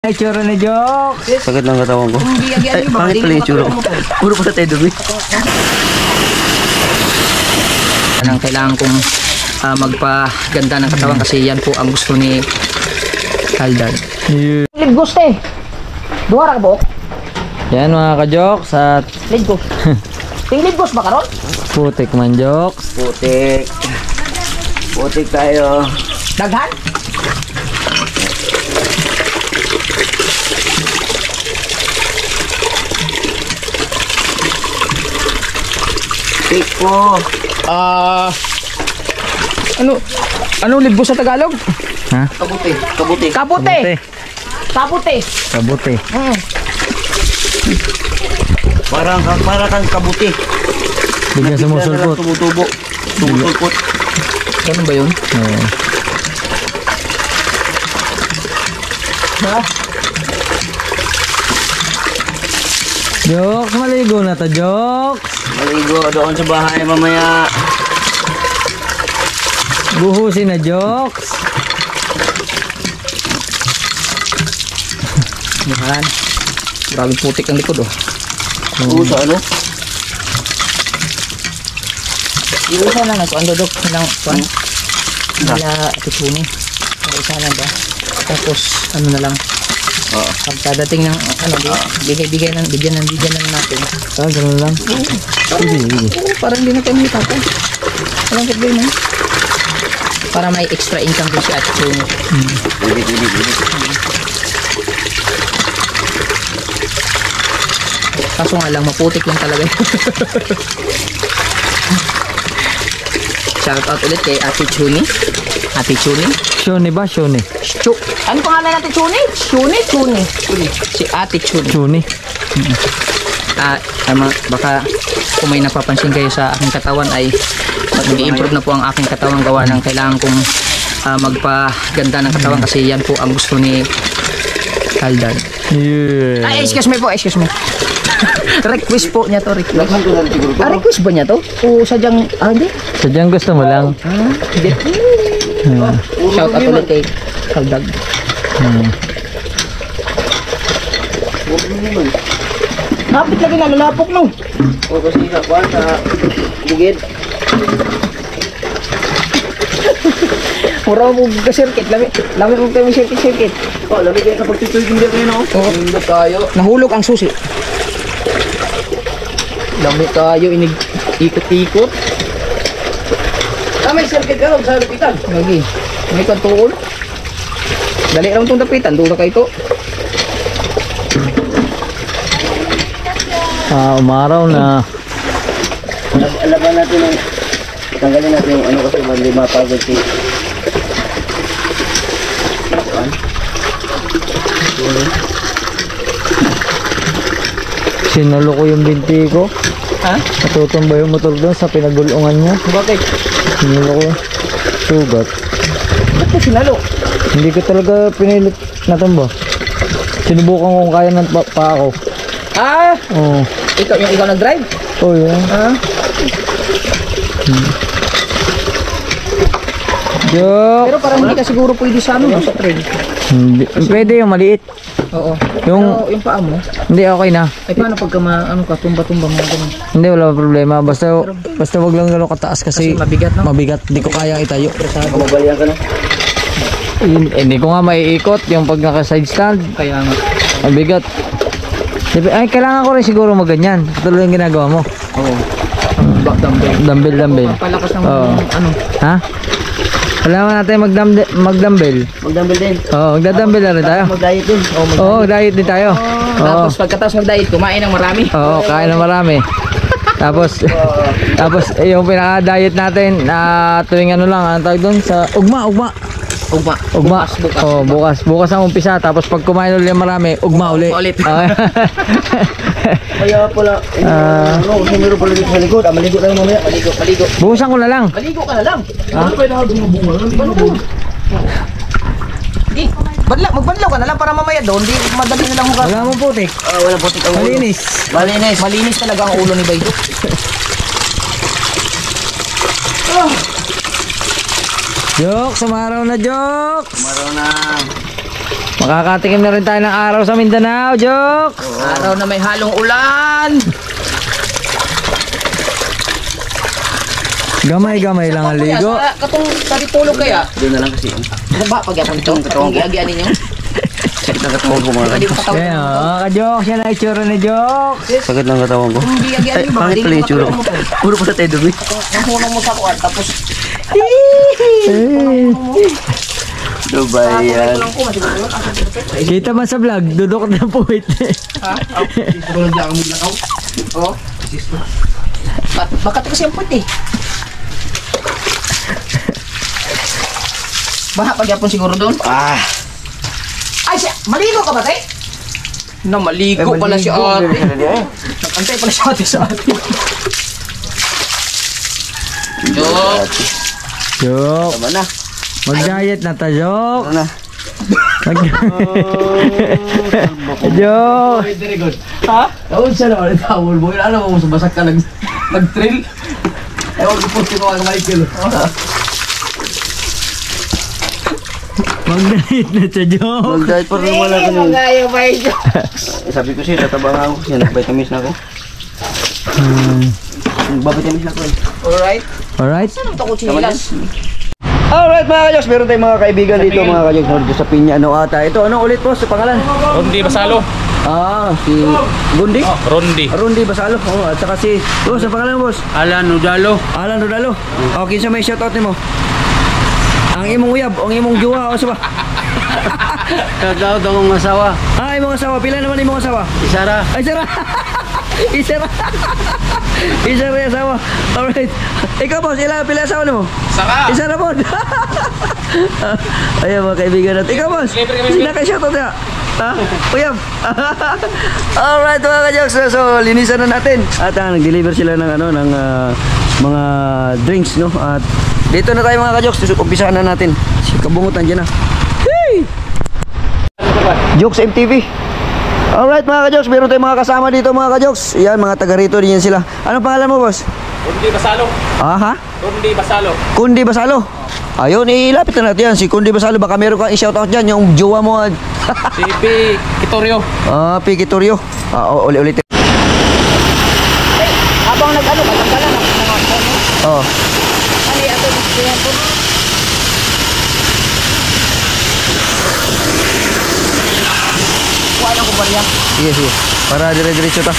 Ay, tsura na joke. Sakit ng katawan ko. Ay, pangit pala yung tsura ko. Puro pala tayo dumi. Anong kailangan kong magpaganda ng katawan kasi yan po ang gusto ni Kaldan. Ligos eh. Duwara ka po? Yan mga ka-jokes at Ligos. Ting ligos ba karon? putik man jokes. Putik. Putik tayo. Daghan? Putik po. Ano ligos sa Tagalog? Ha? Kabuti. Kabuti. Kaputi. Kaputi. Kabuti. Para kang kabuti. Bigyan sumusulpot. Tumutubo. Tumusulpot. Ano ba yun? Oo. Jokes, maligo na to jokes. Maligo doon sa bahay mamaya. Buhusin na jokes. Yan. Maraming putik ang likod oh. Oo, sa ano? Iusa lang ako. Ang dodok nilang kuan. Nila titsuni. Isa lang ba? Tapos ano na lang. Oo. Pagkadating ng ano, bigyan na natin. Ganun lang. Sige. Oo, parang hindi na tayo mahitapan. Walang problema. Para may extra income din siya at titsuni. Pwede. Kaso nga lang, maputik lang talaga. Shout out ulit kay Ate Chuni. Ate Chuni. Shone ba? Shone. Ano pangalan natin Chuni? Chuni. Si Ate Chuni. Chuni. Baka kung may napapansin kayo sa aking katawan ay mag-i-improve na po ang aking katawan gawa ng kailangan kong magpaganda ng katawan kasi yan po ang gusto ni Kaldan. Yeah. Ay, excuse me. Request po niya to, request. Lakhan ko na rin siguro to. Request ba niya to? O sadyang, hindi? Sadyang gusto mo lang. Hindi. Shout out ulit kay Kaldag. Kapit lagi na, lalapok no. O kasi sa kuwan sa bugid. Mura mo ka-circuit, lami mo kayo circuit. O, lagi kayo sa pagtituloy hindi kayo no? Oo. Hindi tayo. Nahulog ang susi. Lami tayo, ikot-ikot. May circuit ka sa lapitan. Lagi, may kantuon. Dali lang itong dapitan, doon na kayo ito. Umaraw na. Laban natin ang tanggalin natin yung ano kasi mali mapagod si Sinulo ko yung binti ko. Ha? Natutumba yung motor doon sa pinagulungan niya. Bakit? Sinulo ko. Sugat. Ba't mo sinalo? Hindi ko talaga pinilit natumba. Sinubukan kung kaya ng pa ako. Ah! Oo. Ikaw nag-drive? Oh, yeah. Ah? Jok. Pero parang hindi ka siguro pwede sa ano, sa trail. Hindi. Pwede yung maliit. Oo. Yung- Pero yung paa mo, Hindi, okay na. ay paano pagka tumba-tumba mo ganun? Hindi, wala problema. Basta wag lang gano'ng kataas kasi Kasi mabigat, no? mabigat. Hindi ko kayang itayo. mabalian ka na. Hindi ko nga maiikot yung pag naka-side stand. Kaya nga. Mabigat. Ay, kailangan ko rin siguro maganyan. Katulad yung ginagawa mo. Oo. Back dumbbell. Dumbbell. Palakas ng Oo. ano. Ha? Kailangan natin mag-dumbbell. Magdambil din. Oo, magda-dumbbell na rin tayo. Mag-diet din. Oo, diet din tayo. Oo. Tapos pagkatapos mag-diet, kumain ng marami. Oo, kain na marami. Tapos yung pinaka-diet natin tuwing ano lang, ang tawag doon sa ugma. Ugma. Bukas. Oh, bukas ang umpisa tapos pag kumain ulit marami, ugma ulit. Ulit. Okay. Kaya pala, ano, kasi meron pala dito sa likod. Maligo tayo mamaya. Maligo. Buhusan ko na lang. Maligo ka na lang. Ano pa yung dumubunga? Di, magbanlaw ka na lang para mamaya doon. Di, madali na lang mo ka. Wala mong putik. Wala putik ang ulo. Malinis. Malinis talaga ang ulo ni Baydok. Jokes, sumaraw na jokes. Maro na. Makakatikim na rin tayo ng araw sa Mindanao, Jok! Araw na may halong ulan. Gamay-gamay lang ang ligo. Katong tulog kaya. Doon na lang kasi. Ano ba pag yapon ito? Katawan ko. Giagian ninyo. Sakit ng katawan ko mga Hindi ko katawan. Ayan, ka-Jok. Siya na itsura ni Jok. Sakit ng katawan ko. Kung giagian ninyo ba? Pangit Hindi pala yung ko tsura ko. katawan mo. Puro pala tayo dumi. Nahunong mo sa kuwan. Tapos Dubai yan. lang ko. Masiguro. Kita man sa vlog, dudok na puwit. Ha? Oo. Bakit kasi ang puti? Baha pag yapon siguro doon. Ah. Ay, siya, maligo ka ba, te? Na maligo pala si ate. Nagantay pala si ate sa ate. Jok. Jok, Tama na. mag-diet na ta, Jok. Tama na. Jok. Ha? Taon siya naman ang tawol mo. Alam mo, sumasak ka nag-trail. Ewan ko po, sinuha ng Michael. Mag-diet na siya, Jok. Mag-diet pa rin wala ka nun. Magayo ba ito? Sabi ko siya, tataba nga ako. Siya nag-vitamins na ako. Nag-vitamins na ako eh. Alright. Alright? Saan ito ko chinilas? Alright mga kajoks, meron tayong mga kaibigan dito mga kajoks dito sa Pinya. Ano ata? Ito, ano ulit po sa pangalan? Rondi Basalo. Si Gundi? Rondi. Rundi Basalo. Oh, at saka si, sa pangalan mo boss? Alan Udalo. Alan Rodalo. Okay, sa may shoutout mo. Ang imong uyab, ang imong juwa o sa ba? Kagaw daw ang asawa. Ay, imong asawa, pila naman imong asawa? Isara. Ay, sara. Isara. Isara yung asawa. Alright. Ikaw boss, pila asawa mo? Saka. Isara po. Ayan mga kaibigan natin. Ikaw boss, sina kayo shoutout niya? Ha? Uyab. Alright mga kajoks, so linisan na natin. At nag-deliver sila ng ano, ng mga drinks, no? At dito na tayo mga kajoks, umpisahan na natin. Si Kabungot nandiyan na. Hey! Jokes MTV. Alright mga kajoks, meron tayong mga kasama dito mga kajoks. Yan, mga taga rito din yan sila. Anong pangalan mo boss? Rondi Basalo. Ha? Rondi Basalo. Kundi Basalo. Ayun, ilapit na natin yan. Si Kundi Basalo, baka meron kang i-shoutout dyan, yung jowa mo. Si P. Kitorio. Pikitorio. Ulit. Habang nag-ano, matanggalan ang mga kono. Oh. Ano yung ato yung po? Kuha lang ko ba riyan? Sige. Para dire-diretso ta.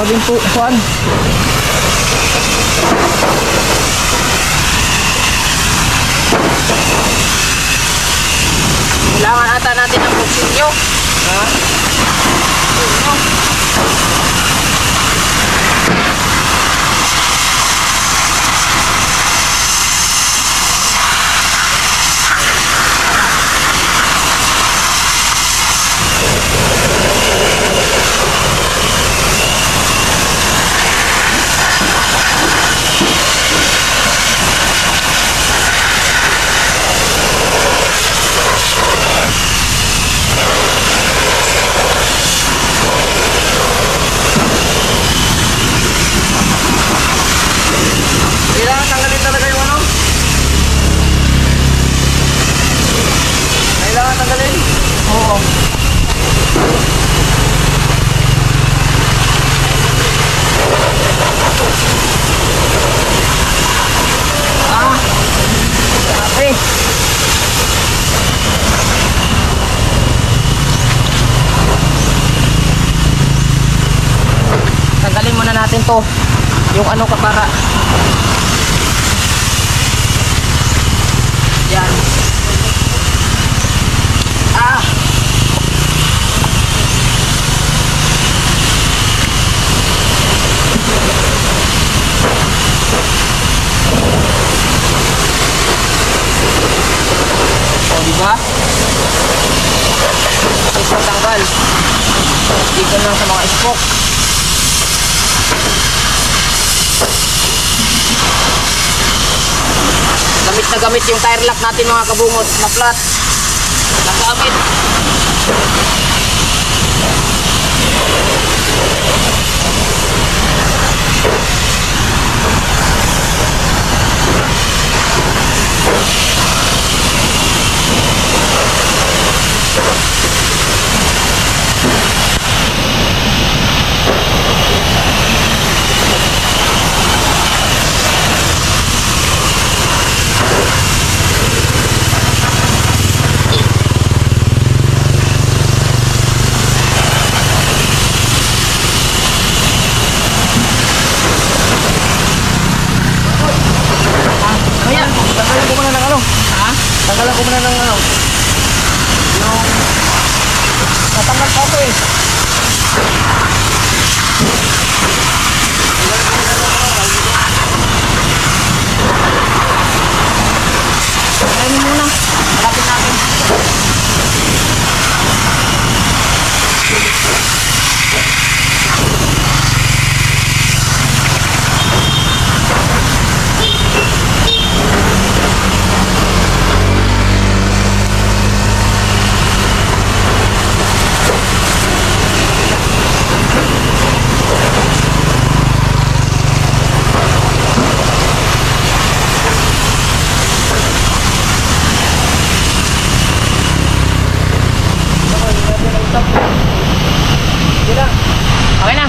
tanggalin po, Juan. Kailangan ata natin ng kutsilyo. Ha? Kailangan tanggalin talaga yung ano? Kailangan tanggalin? Oo. Okay. Tanggalin muna natin to. Yung ano ka para. Yan. Ah. O, diba? Ito tanggal. Dito lang sa mga spoke. Gamit na gamit yung tire lock natin mga kabungot na flat. Nagamit. Tanggalan ko muna ng ano? Ha? Tanggalan ko muna ng ano? Yung... Natanggal pa ako eh. Tanggalin mo muna. Malapit natin. Okay na.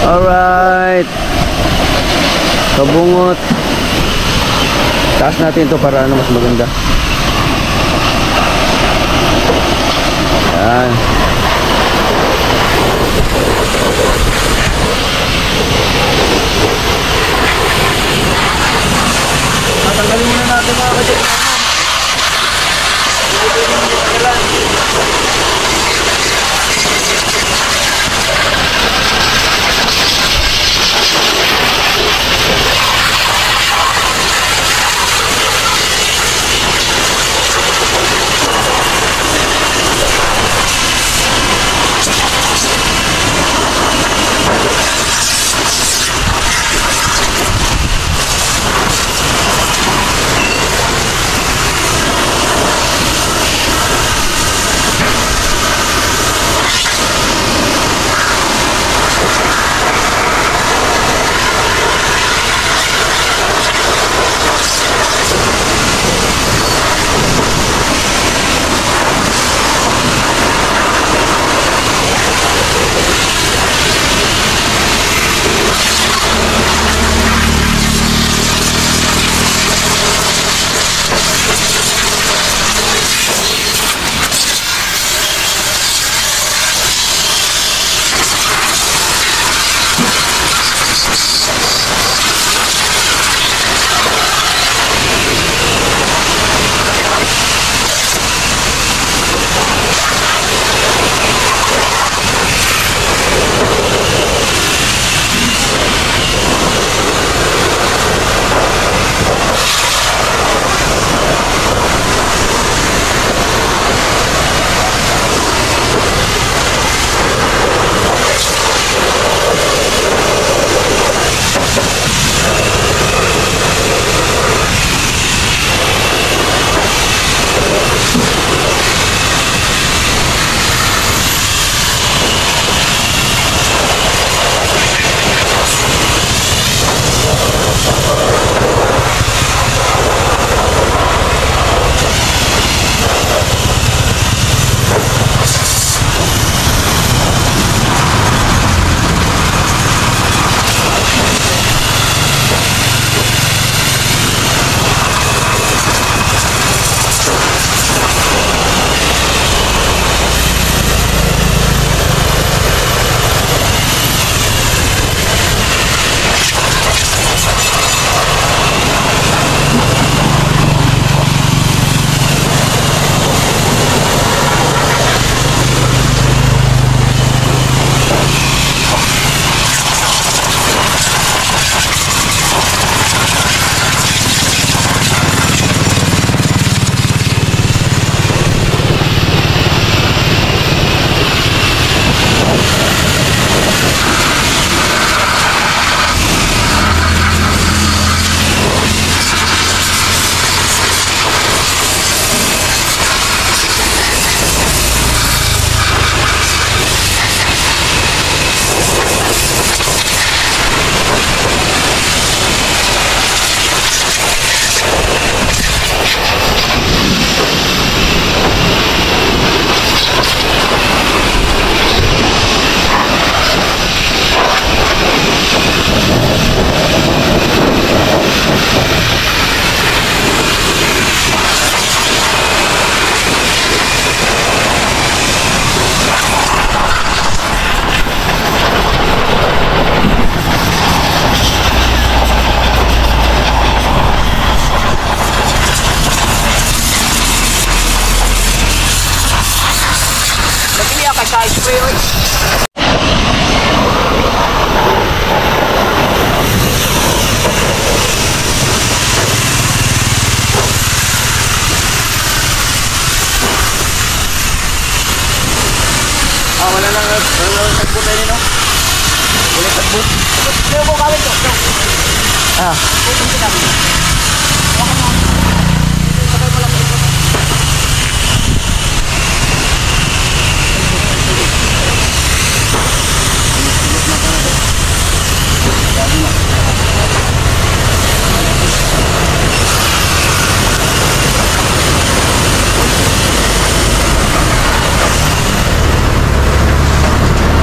Alright. Kabungot. Taas natin ito para ano mas maganda. Yan. Tatanggalin muna natin mga kadyan.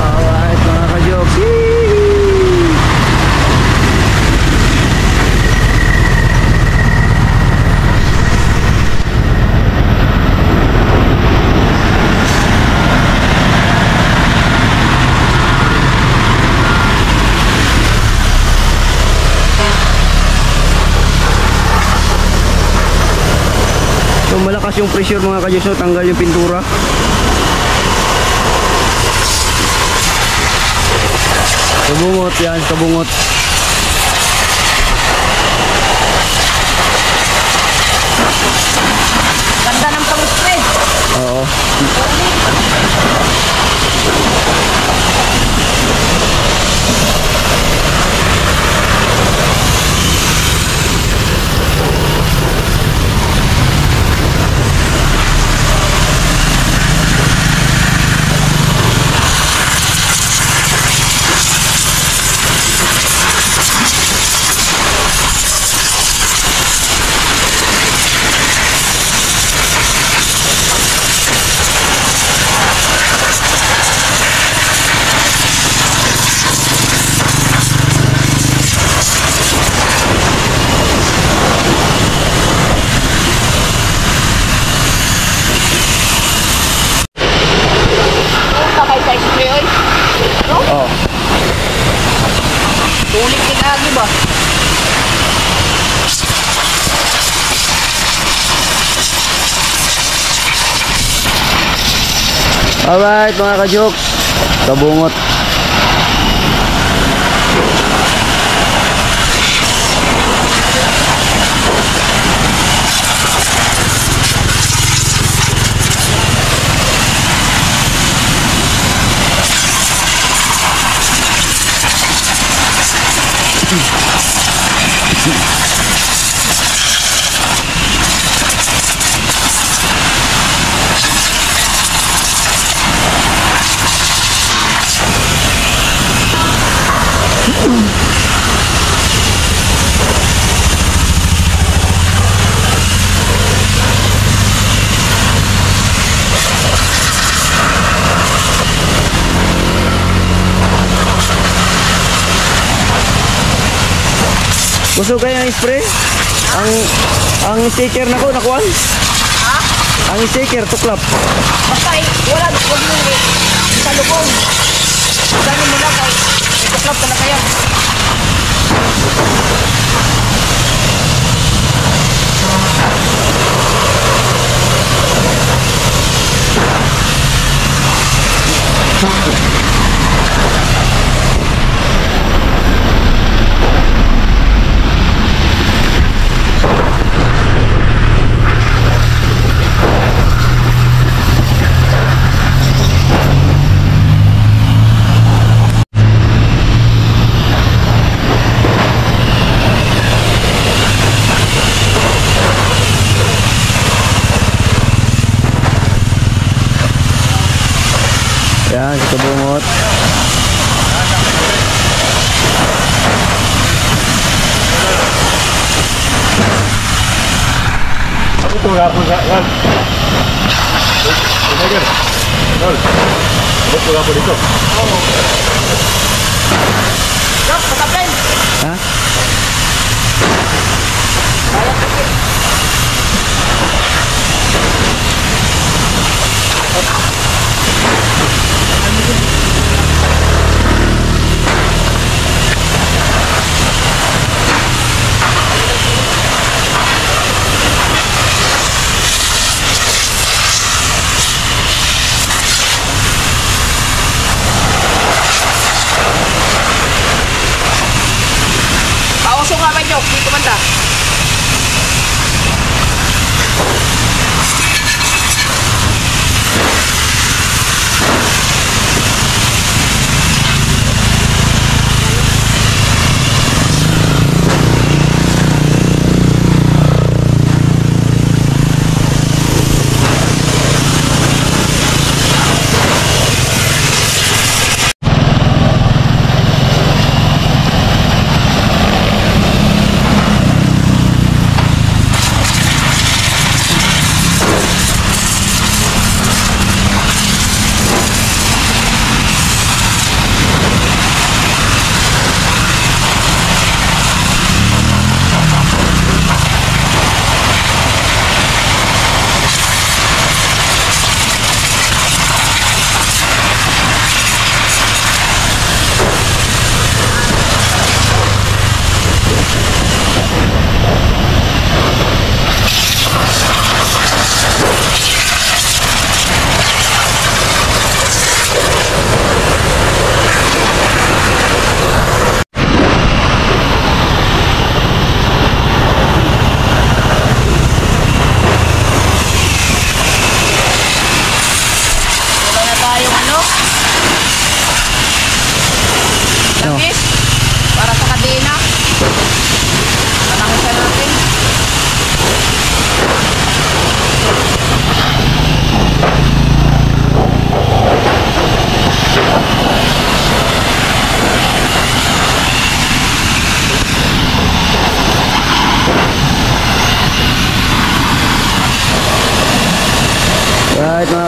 Alright mga ka-jokes. So malakas yung pressure mga ka-jokes, so tanggal yung pintura. Kabungot yan, kabungot. Ganda ng pang-spray. Oo. Sakay sa spray, oy. Oh. Tulik din agi ba? Alright mga ka-jokes, kabungot. Gusto kayo ng spray? Ang sticker na ko, nakuha? Ha? Ang sticker, tuklap. Basta wala, huwag mo sa lubong. Ganin mo lang kay ituklap ka na kaya. Yan, si kabungot. Look, patapin. Ha? Kaya pikit.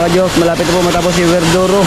kajos, malapit na po matapos si Verduro.